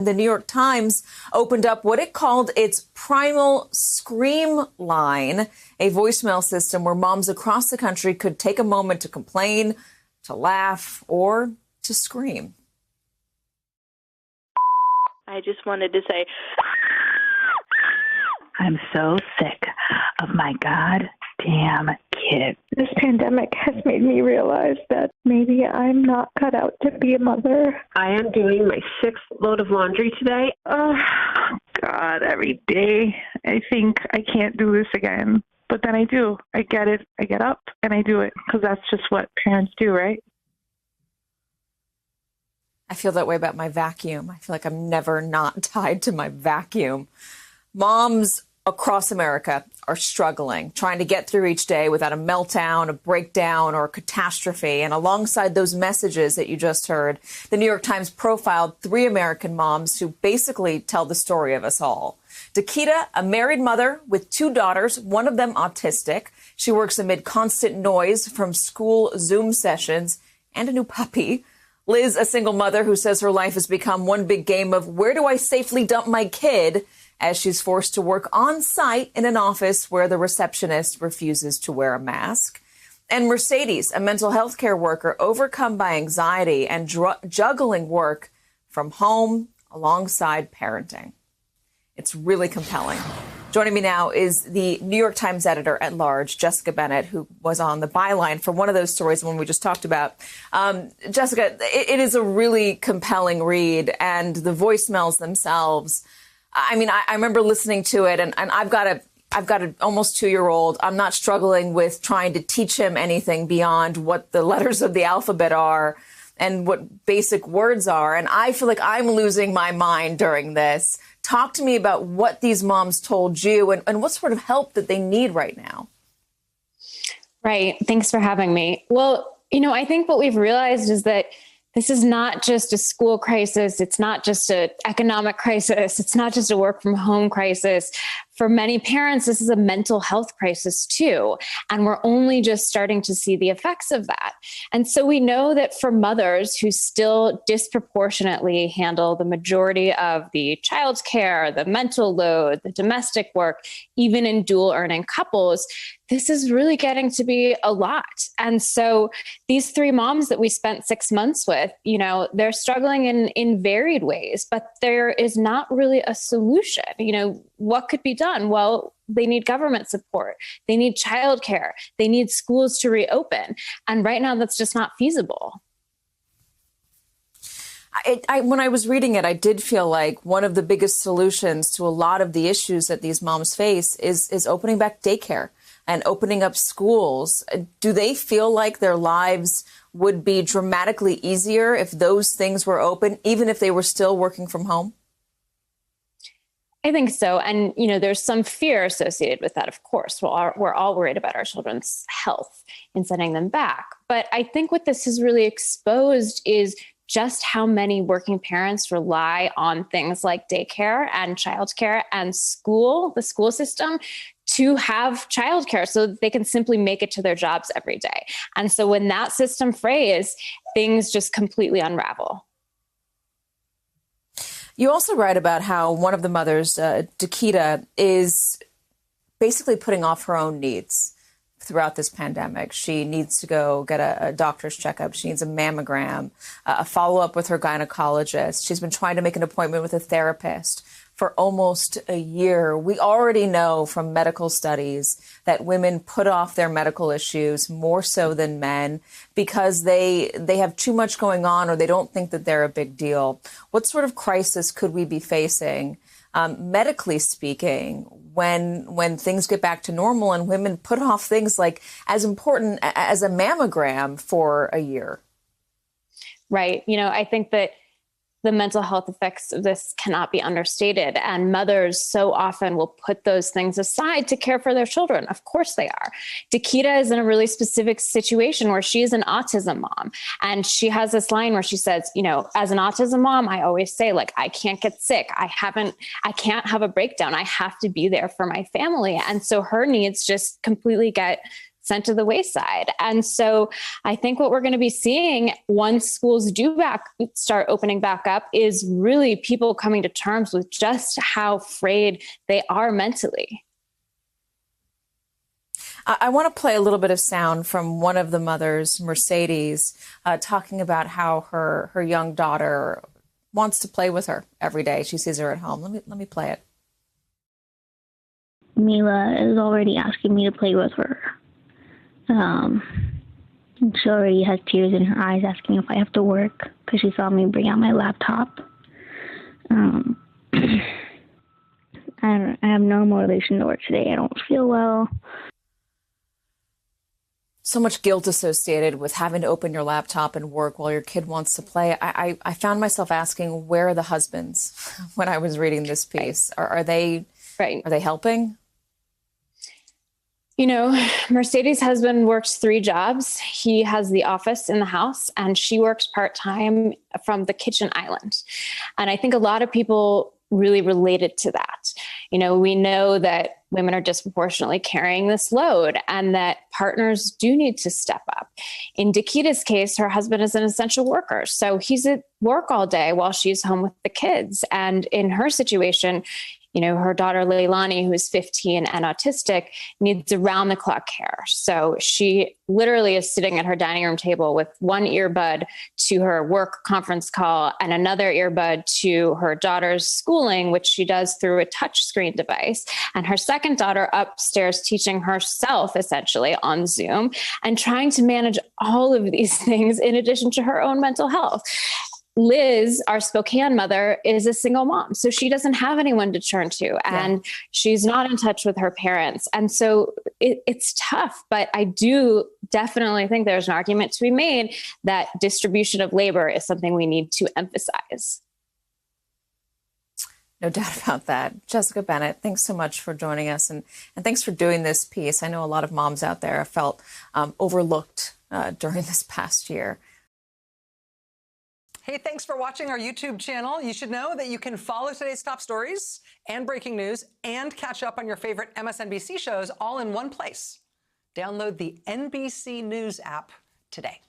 The New York Times opened up what it called its Primal Scream line, a voicemail system where moms across the country could take a moment to complain, to laugh, or to scream. I just wanted to say, I'm so sick of my goddamn kid. This pandemic has made me realize that maybe I'm not cut out to be a mother. I am doing my 6th load of laundry today. Oh, God, every day I think I can't do this again. But then I do. I get it. I get up and I do it because that's just what parents do, right? I feel that way about my vacuum. I feel like I'm never not tied to my vacuum. Moms across America are struggling, trying to get through each day without a meltdown, a breakdown, or a catastrophe. And alongside those messages that you just heard, the New York Times profiled 3 American moms who basically tell the story of us all. Dakita, a married mother with 2 daughters, one of them autistic. She works amid constant noise from school Zoom sessions and a new puppy. Liz, a single mother who says her life has become one big game of where do I safely dump my kid, as she's forced to work on site in an office where the receptionist refuses to wear a mask. And Mercedes, a mental health care worker overcome by anxiety and juggling work from home alongside parenting. It's really compelling. Joining me now is the New York Times editor at large, Jessica Bennett, who was on the byline for one of those stories, the one we just talked about. Jessica, it is a really compelling read, and the voicemails themselves. I mean, I remember listening to it, and I've got an almost 2-year-old. I'm not struggling with trying to teach him anything beyond what the letters of the alphabet are and what basic words are. And I feel like I'm losing my mind during this. Talk to me about what these moms told you and what sort of help that they need right now. Right. Thanks for having me. Well, I think what we've realized is that this is not just a school crisis. It's not just an economic crisis. It's not just a work from home crisis. For many parents, this is a mental health crisis too. And we're only just starting to see the effects of that. And so we know that for mothers who still disproportionately handle the majority of the childcare, the mental load, the domestic work, even in dual earning couples, this is really getting to be a lot. And so these 3 moms that we spent 6 months with, they're struggling in varied ways, but there is not really a solution. What could be done? Well, they need government support. They need childcare. They need schools to reopen. And right now, that's just not feasible. When I was reading it, I did feel like one of the biggest solutions to a lot of the issues that these moms face is opening back daycare and opening up schools. Do they feel like their lives would be dramatically easier if those things were open, even if they were still working from home? I think so. And, there's some fear associated with that, of course. We're all worried about our children's health in sending them back. But I think what this has really exposed is just how many working parents rely on things like daycare and childcare and the school system, to have childcare so that they can simply make it to their jobs every day. And so when that system frays, things just completely unravel. You also write about how one of the mothers, Dakita, is basically putting off her own needs throughout this pandemic. She needs to go get a doctor's checkup. She needs a mammogram, a follow-up with her gynecologist. She's been trying to make an appointment with a therapist for almost a year. We already know from medical studies that women put off their medical issues more so than men because they have too much going on, or they don't think that they're a big deal. What sort of crisis could we be facing, medically speaking, when things get back to normal and women put off things like as important as a mammogram for a year? Right. I think that the mental health effects of this cannot be understated. And mothers so often will put those things aside to care for their children. Of course they are. Dakita is in a really specific situation where she is an autism mom. And she has this line where she says, as an autism mom, I always say, I can't get sick. I can't have a breakdown. I have to be there for my family. And so her needs just completely get sent to the wayside. And so I think what we're going to be seeing once schools do start opening back up is really people coming to terms with just how frayed they are mentally. I want to play a little bit of sound from one of the mothers, Mercedes, talking about how her young daughter wants to play with her every day. She sees her at home. Let me play it. Mila is already asking me to play with her. She already has tears in her eyes asking if I have to work because she saw me bring out my laptop. I have no motivation to work today. I don't feel well. So much guilt associated with having to open your laptop and work while your kid wants to play. I found myself asking, where are the husbands when I was reading this piece? Are they helping? You know, Mercedes' husband works 3 jobs. He has the office in the house, and she works part-time from the kitchen island. And I think a lot of people really related to that. You know, we know that women are disproportionately carrying this load and that partners do need to step up. In Dakita's case, her husband is an essential worker. So he's at work all day while she's home with the kids. And in her situation, you know, her daughter Leilani, who is 15 and autistic, needs around-the-clock care. So she literally is sitting at her dining room table with one earbud to her work conference call and another earbud to her daughter's schooling, which she does through a touchscreen device, and her second daughter upstairs teaching herself essentially on Zoom and trying to manage all of these things in addition to her own mental health. Liz, our Spokane mother, is a single mom, so she doesn't have anyone to turn to, and she's not in touch with her parents. And so it's tough, but I do definitely think there's an argument to be made that distribution of labor is something we need to emphasize. No doubt about that. Jessica Bennett, thanks so much for joining us, and thanks for doing this piece. I know a lot of moms out there have felt overlooked during this past year. Hey, thanks for watching our YouTube channel. You should know that you can follow today's top stories and breaking news and catch up on your favorite MSNBC shows all in one place. Download the NBC News app today.